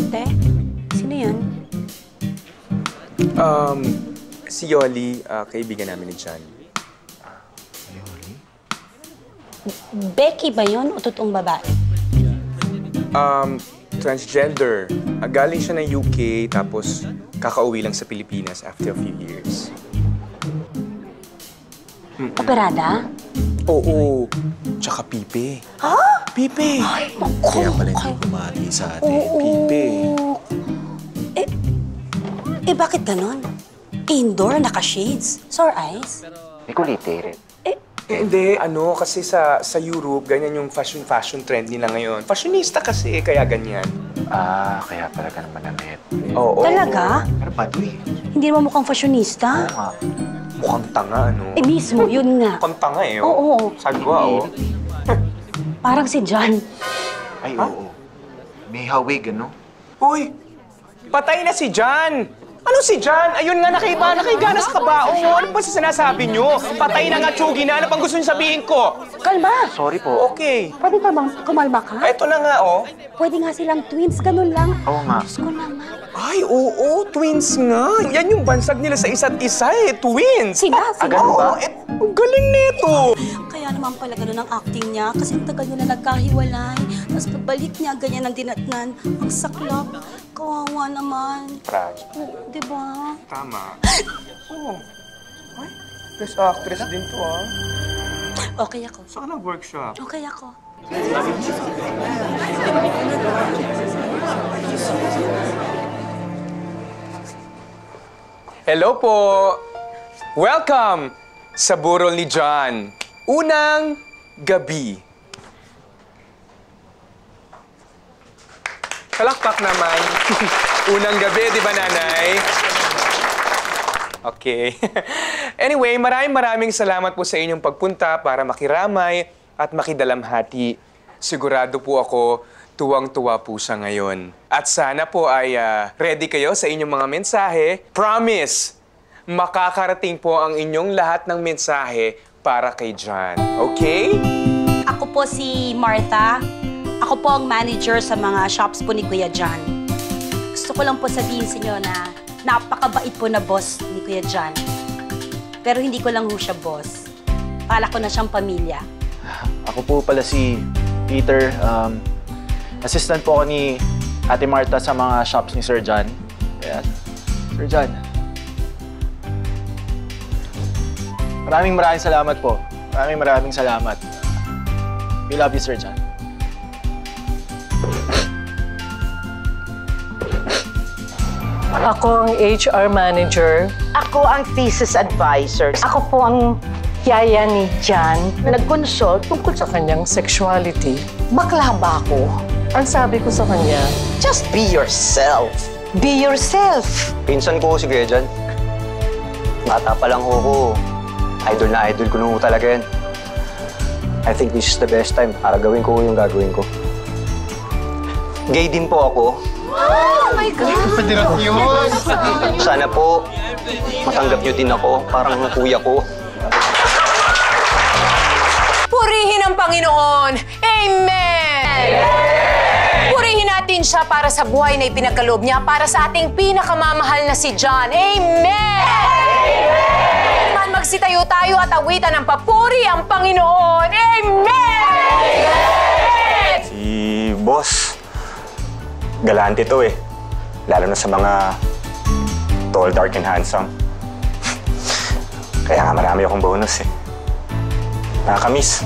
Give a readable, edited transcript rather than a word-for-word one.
Te, sino yan? Si Yoli, kaibigan namin ni John. Yoli? Becky ba yun o totoong babae? Transgender. Galing siya ng UK, tapos kakauwi lang sa Pilipinas after a few years. Operada? Oo. Tsaka pipe. Ha? Pipe! Ay, naku. Kaya pala hindi bumati sa atin. Pipe. Bakit ganon? Indoor, naka-shades, sore eyes. May kuliti rin. Hindi, kasi sa Europe, ganyan yung fashion trend nila ngayon. Fashionista kasi, kaya ganyan. Kaya pala ka naman namit. Oo. Talaga? Pero baduy. Hindi naman mukhang fashionista? Oo nga. Mukhang tanga, Mismo, yun nga. Mukhang tanga Oo. Sagwa, Parang si John. Ay, oo. May hawig, ano? Uy! Patay na si John! Ano si John? Ayun nga, nakahiga na sa kabaong. Ano ba sinasabi nyo? Patay na nga, tsugi na. Ano pang gusto nyo sabihin ko? Kalma! Sorry po. Okay. Pwede ka bang kumalma ka? Eto na nga, Pwede nga silang twins, ganun lang. Oo nga. Diyos ko naman. Ay, oo, twins nga. Yan yung bansag nila sa isa't isa twins. Sila. ganun ba? Ang galing nito. Kaya naman pala ganun ang acting niya kasi ang tagal nila nagkahiwalay. Tapos pagbalik niya, ganyan ang dinatnan. Ang saklap. Kawawa naman. Tragic. Diba? Tama. Oo. Ay, best actress din to, Okay ako. Saan ka nag-workshop? Okay ako. Hello po! Welcome sa burol ni John. Unang gabi. Palakpak naman. Unang gabi, di ba, nanay? Okay. Anyway, maraming salamat po sa inyong pagpunta para makiramay at makidalamhati. Sigurado po ako, tuwang-tuwa po siya ngayon. At sana po ay ready kayo sa inyong mga mensahe. Promise, makakarating po ang inyong lahat ng mensahe para kay John. Okay? Ako po si Martha. Ako po ang manager sa mga shops po ni Kuya John. Gusto ko lang po sabihin sa inyo na napakabait po na boss ni Kuya John. Pero hindi ko lang ho siya boss. Pala ko na siyang pamilya. Ako po pala si Peter. Assistant po ako ni Ate Martha sa mga shops ni Sir John. Kaya, Sir John, maraming salamat po. Maraming salamat. We love you, Sir John. Ako ang HR manager. Ako ang thesis advisor. Ako po ang yaya ni John. Nag-consult tungkol sa kanyang sexuality. Bakla ba ako? Ang sabi ko sa kanya, Just be yourself. Be yourself. Pinsan ko si Kuya John. Bata pa lang ko. Idol na idol ko nung talaga yan. I think this is the best time para gawin ko yung gagawin ko. Gay din po ako. Oh my God! Federasyon! Sana po, matanggap niyo din ako, parang kuya ko. Purihin ang Panginoon! Amen! Purihin natin siya para sa buhay na ipinagkaloob niya para sa ating pinakamamahal na si John. Amen! Amen! Magsitayo tayo at awitan ng papuri ang Panginoon. Amen! Si boss, galante to lalo na sa mga tall, dark, and handsome. Kaya nga marami akong bonus Nakakamiss.